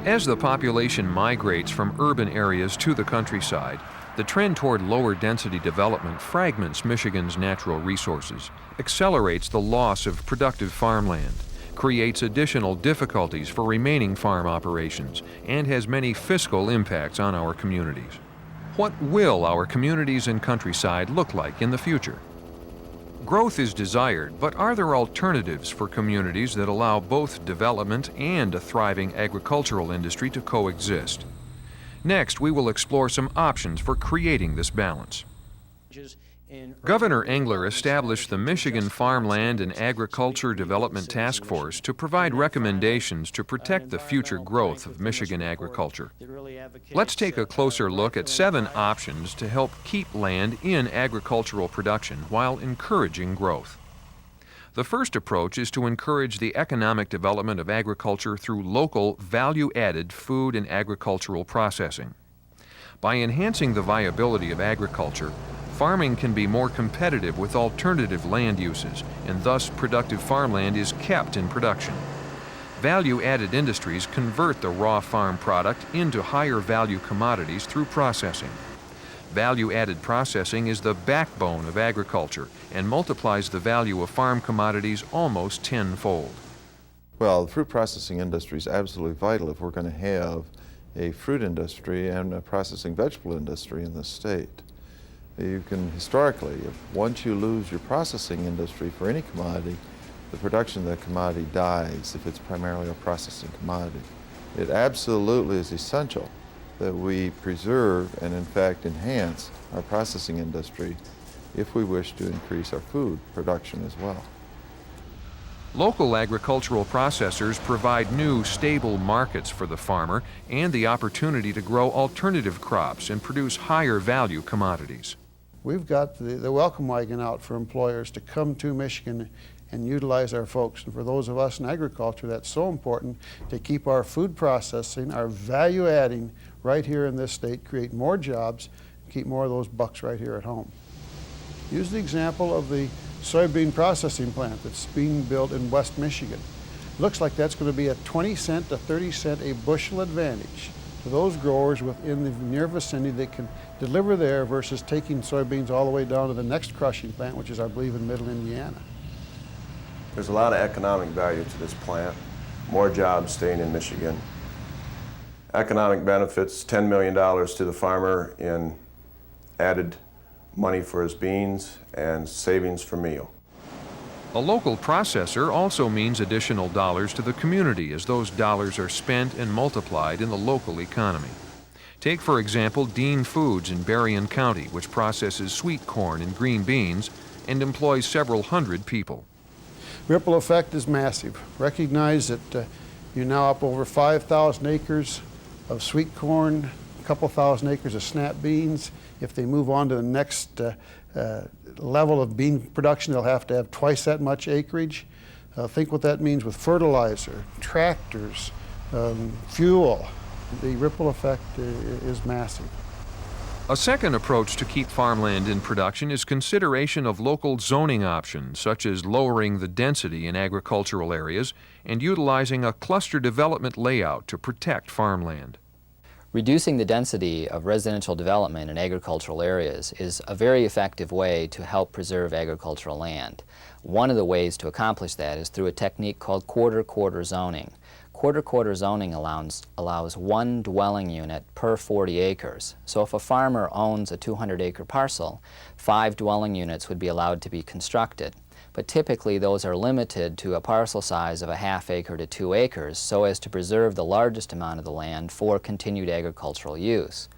As the population migrates from urban areas to the countryside, the trend toward lower density development fragments Michigan's natural resources, accelerates the loss of productive farmland, creates additional difficulties for remaining farm operations, and has many fiscal impacts on our communities. What will our communities and countryside look like in the future? Growth is desired, but are there alternatives for communities that allow both development and a thriving agricultural industry to coexist? Next, we will explore some options for creating this balance. Governor Engler established the Michigan Farmland and Agriculture Development Task Force to provide recommendations to protect the future growth of Michigan agriculture. Let's take a closer look at 7 options to help keep land in agricultural production while encouraging growth. The first approach is to encourage the economic development of agriculture through local, value-added food and agricultural processing. By enhancing the viability of agriculture, farming can be more competitive with alternative land uses, and thus productive farmland is kept in production. Value-added industries convert the raw farm product into higher value commodities through processing. Value-added processing is the backbone of agriculture and multiplies the value of farm commodities almost tenfold. Well, the fruit processing industry is absolutely vital if we're going to have a fruit industry and a processing vegetable industry in the state. You can, historically, once you lose your processing industry for any commodity, the production of that commodity dies if it's primarily a processing commodity. It absolutely is essential that we preserve and in fact enhance our processing industry if we wish to increase our food production as well. Local agricultural processors provide new, stable markets for the farmer and the opportunity to grow alternative crops and produce higher value commodities. We've got the welcome wagon out for employers to come to Michigan and utilize our folks. And for those of us in agriculture, that's so important to keep our food processing, our value adding right here in this state, create more jobs, keep more of those bucks right here at home. Use the example of the soybean processing plant that's being built in West Michigan. Looks like that's going to be a 20-cent to 30-cent a bushel advantage to those growers within the near vicinity that can deliver there versus taking soybeans all the way down to the next crushing plant, which is, I believe, in Middle Indiana. There's a lot of economic value to this plant, more jobs staying in Michigan. Economic benefits, $10 million to the farmer in added money for his beans and savings for meal. A local processor also means additional dollars to the community as those dollars are spent and multiplied in the local economy. Take, for example, Dean Foods in Berrien County, which processes sweet corn and green beans and employs several hundred people. Ripple effect is massive. Recognize that you're now up over 5,000 acres of sweet corn, a couple thousand acres of snap beans. If they move on to the next level of bean production, they'll have to have twice that much acreage. Think what that means with fertilizer, tractors, fuel. The ripple effect is massive. A second approach to keep farmland in production is consideration of local zoning options, such as lowering the density in agricultural areas and utilizing a cluster development layout to protect farmland. Reducing the density of residential development in agricultural areas is a very effective way to help preserve agricultural land. One of the ways to accomplish that is through a technique called quarter-quarter zoning. Quarter-quarter zoning allows one dwelling unit per 40 acres. So if a farmer owns a 200-acre parcel, 5 dwelling units would be allowed to be constructed. But typically those are limited to a parcel size of a ½ acre to 2 acres so as to preserve the largest amount of the land for continued agricultural use.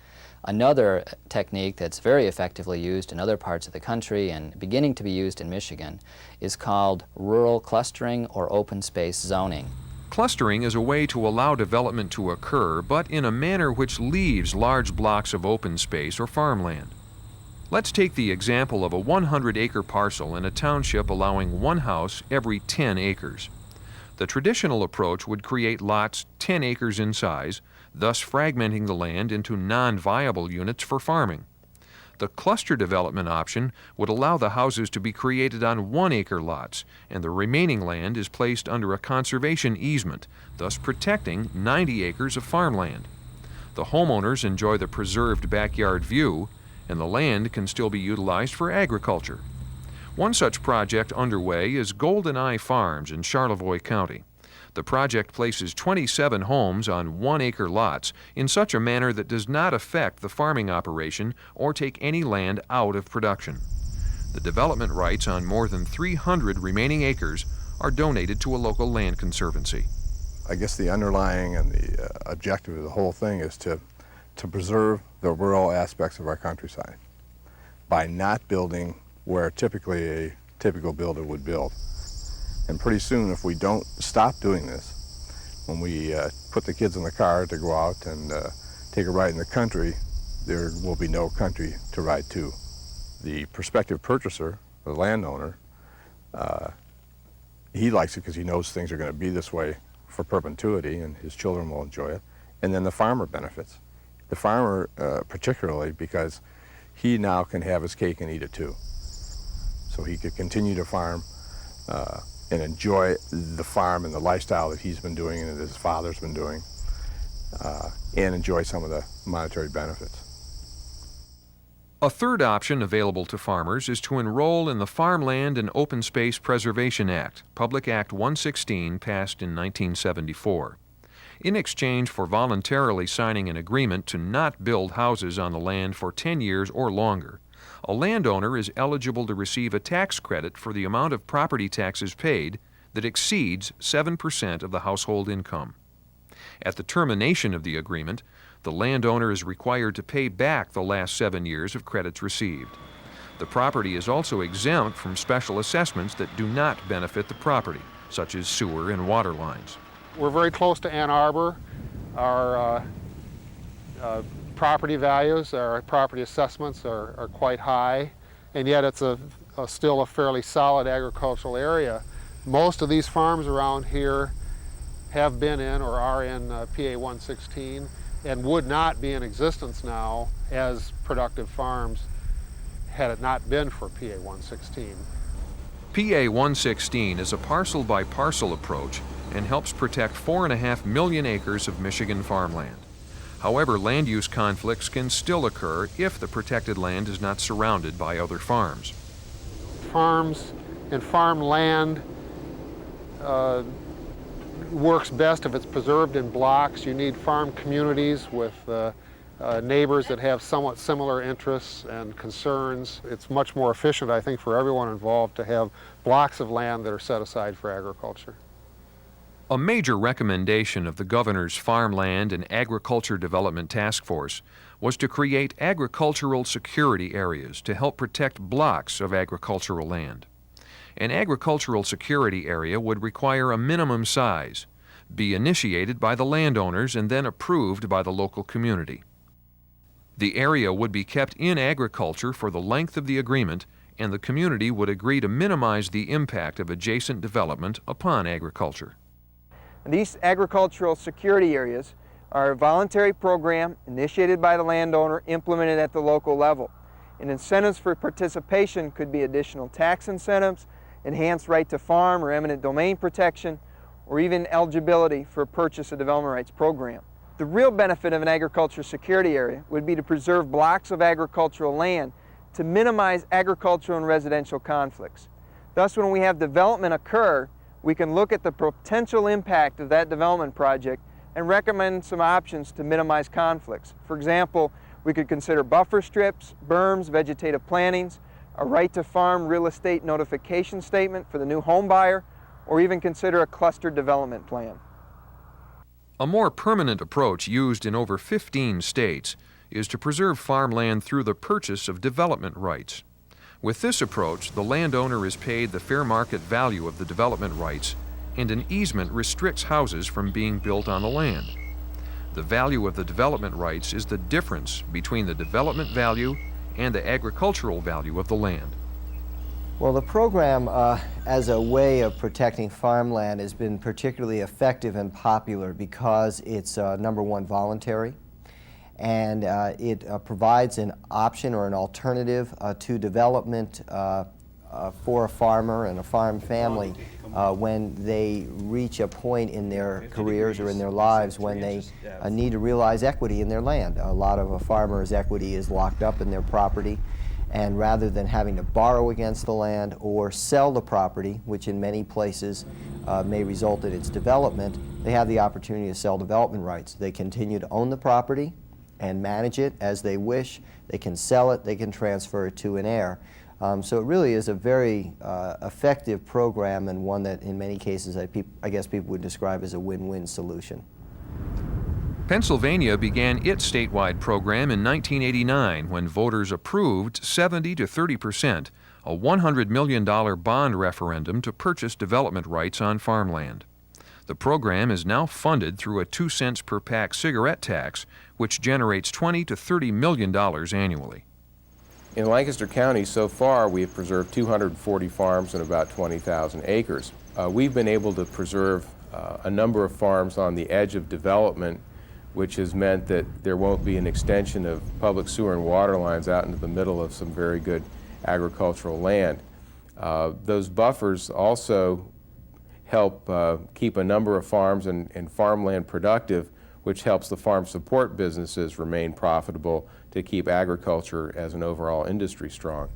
Another technique that's very effectively used in other parts of the country and beginning to be used in Michigan is called rural clustering or open space zoning. Clustering is a way to allow development to occur, but in a manner which leaves large blocks of open space or farmland. Let's take the example of a 100-acre parcel in a township allowing one house every 10 acres. The traditional approach would create lots 10 acres in size, thus fragmenting the land into non-viable units for farming. The cluster development option would allow the houses to be created on 1-acre lots, and the remaining land is placed under a conservation easement, thus protecting 90 acres of farmland. The homeowners enjoy the preserved backyard view, and the land can still be utilized for agriculture. One such project underway is Golden Eye Farms in Charlevoix County. The project places 27 homes on 1-acre lots in such a manner that does not affect the farming operation or take any land out of production. The development rights on more than 300 remaining acres are donated to a local land conservancy. I guess the underlying and the objective of the whole thing is to preserve the rural aspects of our countryside by not building where typically a typical builder would build. And pretty soon, if we don't stop doing this, when we put the kids in the car to go out and take a ride in the country, there will be no country to ride to. The prospective purchaser, the landowner, he likes it because he knows things are going to be this way for perpetuity and his children will enjoy it. And then the farmer benefits. The farmer particularly because he now can have his cake and eat it too. So he could continue to farm and enjoy the farm and the lifestyle that he's been doing and that his father's been doing, and enjoy some of the monetary benefits. A third option available to farmers is to enroll in the Farmland and Open Space Preservation Act, Public Act 116, passed in 1974. In exchange for voluntarily signing an agreement to not build houses on the land for 10 years or longer, a landowner is eligible to receive a tax credit for the amount of property taxes paid that exceeds 7% of the household income. At the termination of the agreement, the landowner is required to pay back the last 7 years of credits received. The property is also exempt from special assessments that do not benefit the property, such as sewer and water lines. We're very close to Ann Arbor. Our property values, our property assessments are quite high, and yet it's still a fairly solid agricultural area. Most of these farms around here have been in or are in PA 116 and would not be in existence now as productive farms had it not been for PA 116. PA 116 is a parcel-by-parcel approach and helps protect 4.5 million acres of Michigan farmland. However, land use conflicts can still occur if the protected land is not surrounded by other farms. Farms and farmland works best if it's preserved in blocks. You need farm communities with neighbors that have somewhat similar interests and concerns. It's much more efficient, I think, for everyone involved to have blocks of land that are set aside for agriculture. A major recommendation of the Governor's Farmland and Agriculture Development Task Force was to create agricultural security areas to help protect blocks of agricultural land. An agricultural security area would require a minimum size, be initiated by the landowners and then approved by the local community. The area would be kept in agriculture for the length of the agreement, and the community would agree to minimize the impact of adjacent development upon agriculture. These agricultural security areas are a voluntary program initiated by the landowner, implemented at the local level. And incentives for participation could be additional tax incentives, enhanced right to farm or eminent domain protection, or even eligibility for a purchase of development rights program. The real benefit of an agricultural security area would be to preserve blocks of agricultural land to minimize agricultural and residential conflicts. Thus, when we have development occur, we can look at the potential impact of that development project and recommend some options to minimize conflicts. For example, we could consider buffer strips, berms, vegetative plantings, a right to farm real estate notification statement for the new home buyer, or even consider a cluster development plan. A more permanent approach used in over 15 states is to preserve farmland through the purchase of development rights. With this approach, the landowner is paid the fair market value of the development rights, and an easement restricts houses from being built on the land. The value of the development rights is the difference between the development value and the agricultural value of the land. Well, the program as a way of protecting farmland has been particularly effective and popular because it's number one, voluntary, and it provides an option or an alternative to development for a farmer and a farm family when they reach a point in their careers or in their lives when they need to realize equity in their land. A lot of a farmer's equity is locked up in their property, and rather than having to borrow against the land or sell the property, which in many places may result in its development, they have the opportunity to sell development rights. They continue to own the property and manage it as they wish. They can sell it, they can transfer it to an heir. So it really is a very effective program, and one that in many cases I guess people would describe as a win-win solution. Pennsylvania began its statewide program in 1989 when voters approved 70 to 30%, a $100 million bond referendum to purchase development rights on farmland. The program is now funded through a 2 cents per pack cigarette tax, which generates $20 to $30 million annually. In Lancaster County, so far, we have preserved 240 farms and about 20,000 acres. We've been able to preserve a number of farms on the edge of development, which has meant that there won't be an extension of public sewer and water lines out into the middle of some very good agricultural land. Those buffers also help keep a number of farms and farmland productive, which helps the farm support businesses remain profitable to keep agriculture as an overall industry strong.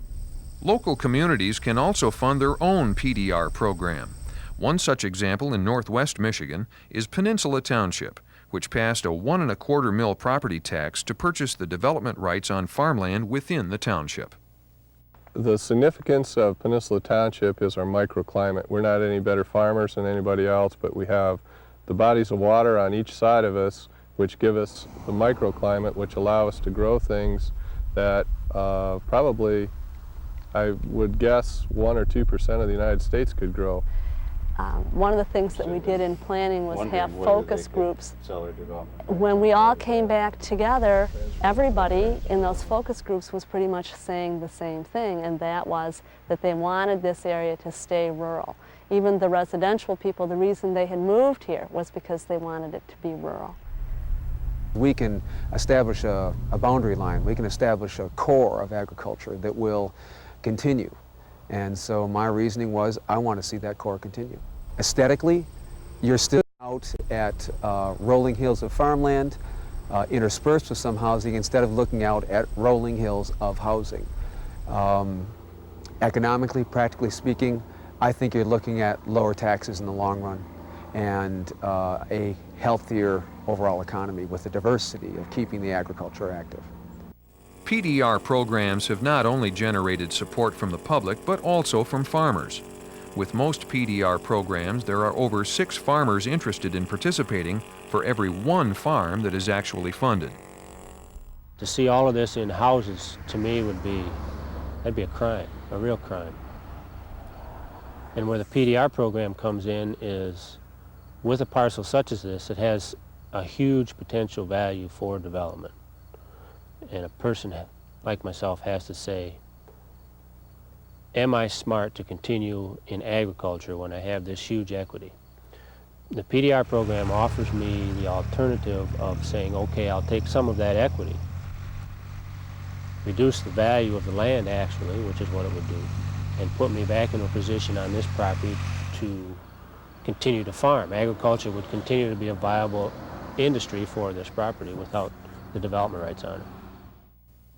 Local communities can also fund their own PDR program. One such example in northwest Michigan is Peninsula Township, which passed a 1.25 mil property tax to purchase the development rights on farmland within the township. The significance of Peninsula Township is our microclimate. We're not any better farmers than anybody else, but we have the bodies of water on each side of us, which give us the microclimate, which allow us to grow things that probably, I would guess, 1 or 2% of the United States could grow. One of the things that we did in planning was have focus groups. When we all came back together, everybody in those focus groups was pretty much saying the same thing, and that was that they wanted this area to stay rural. Even the residential people, the reason they had moved here was because they wanted it to be rural. We can establish a boundary line. We can establish a core of agriculture that will continue. And so my reasoning was, I want to see that core continue. Aesthetically, you're still out at rolling hills of farmland, interspersed with some housing, instead of looking out at rolling hills of housing. Economically, practically speaking, I think you're looking at lower taxes in the long run and a healthier overall economy with the diversity of keeping the agriculture active. PDR programs have not only generated support from the public, but also from farmers. With most PDR programs, there are over 6 farmers interested in participating for every 1 farm that is actually funded. To see all of this in houses, to me, that'd be a crime, a real crime. And where the PDR program comes in is, with a parcel such as this, it has a huge potential value for development. And a person like myself has to say, am I smart to continue in agriculture when I have this huge equity? The PDR program offers me the alternative of saying, okay, I'll take some of that equity, reduce the value of the land actually, which is what it would do, and put me back in a position on this property to continue to farm. Agriculture would continue to be a viable industry for this property without the development rights on it.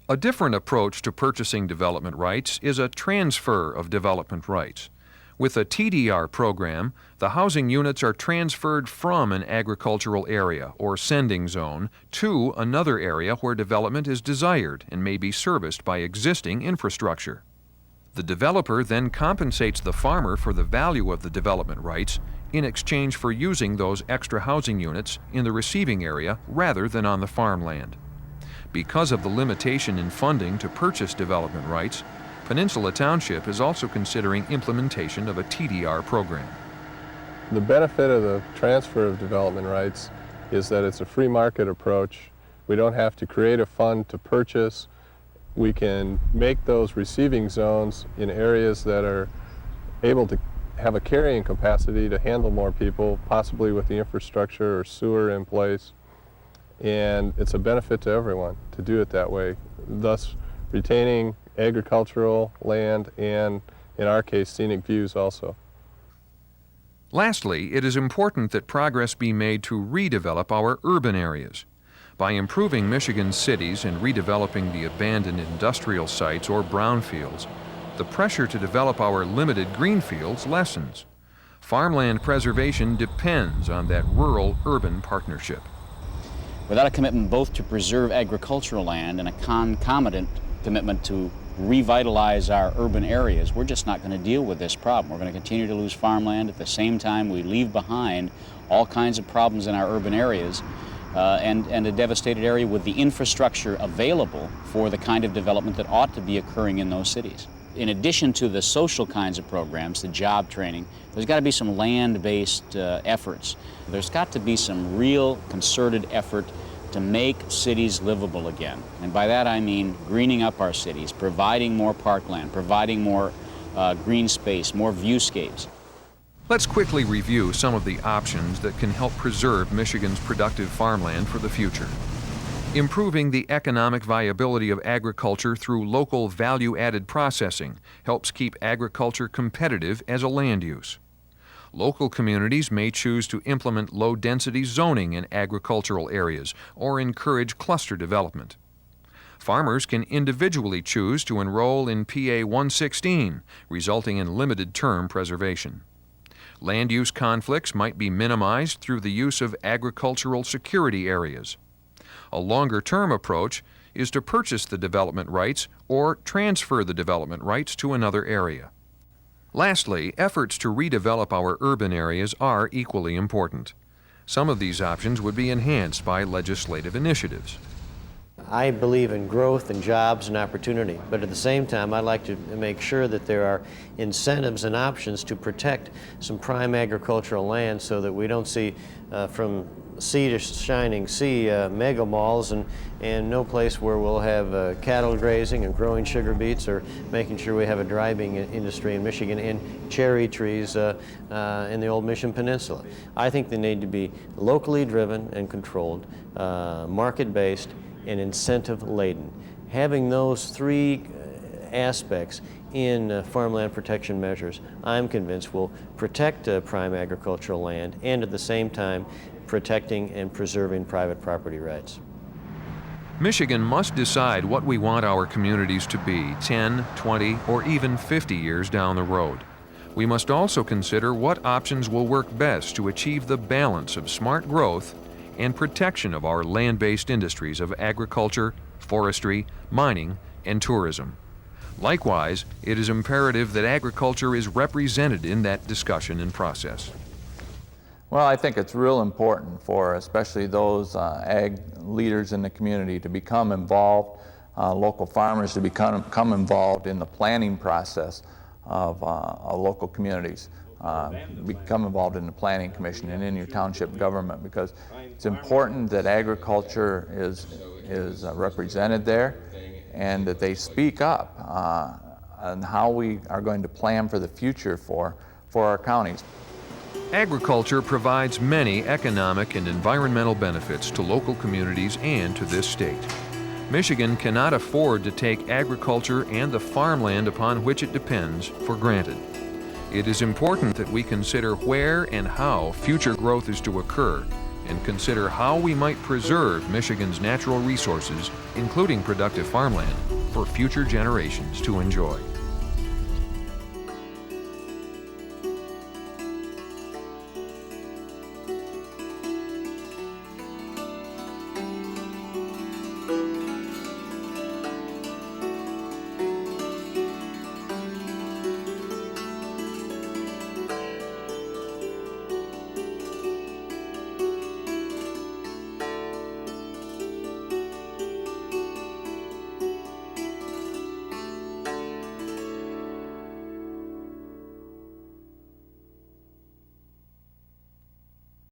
A different approach to purchasing development rights is a transfer of development rights. With a TDR program, the housing units are transferred from an agricultural area or sending zone to another area where development is desired and may be serviced by existing infrastructure. The developer then compensates the farmer for the value of the development rights in exchange for using those extra housing units in the receiving area rather than on the farmland. Because of the limitation in funding to purchase development rights, Peninsula Township is also considering implementation of a TDR program. The benefit of the transfer of development rights is that it's a free market approach. We don't have to create a fund to purchase. We can make those receiving zones in areas that are able to have a carrying capacity to handle more people, possibly with the infrastructure or sewer in place. and it's a benefit to everyone to do it that way, thus retaining agricultural land and, in our case, scenic views also. Lastly, it is important that progress be made to redevelop our urban areas. By improving Michigan's cities and redeveloping the abandoned industrial sites or brownfields, the pressure to develop our limited greenfields lessens. Farmland preservation depends on that rural-urban partnership. Without a commitment both to preserve agricultural land and a concomitant commitment to revitalize our urban areas, we're just not going to deal with this problem. We're going to continue to lose farmland. At the same time, we leave behind all kinds of problems in our urban areas and a devastated area with the infrastructure available for the kind of development that ought to be occurring in those cities. In addition to the social kinds of programs, the job training, there's got to be some land-based efforts. There's got to be some real concerted effort to make cities livable again. And by that I mean greening up our cities, providing more parkland, providing more green space, more viewscapes. Let's quickly review some of the options that can help preserve Michigan's productive farmland for the future. Improving the economic viability of agriculture through local value-added processing helps keep agriculture competitive as a land use. Local communities may choose to implement low-density zoning in agricultural areas or encourage cluster development. Farmers can individually choose to enroll in PA 116, resulting in limited-term preservation. Land use conflicts might be minimized through the use of agricultural security areas. A longer-term approach is to purchase the development rights or transfer the development rights to another area. Lastly, efforts to redevelop our urban areas are equally important. Some of these options would be enhanced by legislative initiatives. I believe in growth and jobs and opportunity, but at the same time I'd like to make sure that there are incentives and options to protect some prime agricultural land so that we don't see from sea to shining sea mega malls and no place where we'll have cattle grazing and growing sugar beets, or making sure we have a driving industry in Michigan and cherry trees in the old Mission Peninsula. I think they need to be locally driven and controlled, market-based, and incentive-laden. Having those three aspects in farmland protection measures, I'm convinced will protect prime agricultural land and at the same time protecting and preserving private property rights. Michigan must decide what we want our communities to be 10, 20, or even 50 years down the road. We must also consider what options will work best to achieve the balance of smart growth and protection of our land-based industries of agriculture, forestry, mining, and tourism. Likewise, it is imperative that agriculture is represented in that discussion and process. Well, I think it's real important for especially those ag leaders in the community to become involved, local farmers to become involved in the planning process of local communities. Become involved in the planning commission and in your township government, because it's important that agriculture is represented there and that they speak up on how we are going to plan for the future for our counties. Agriculture provides many economic and environmental benefits to local communities and to this state. Michigan cannot afford to take agriculture and the farmland upon which it depends for granted. It is important that we consider where and how future growth is to occur, and consider how we might preserve Michigan's natural resources, including productive farmland, for future generations to enjoy.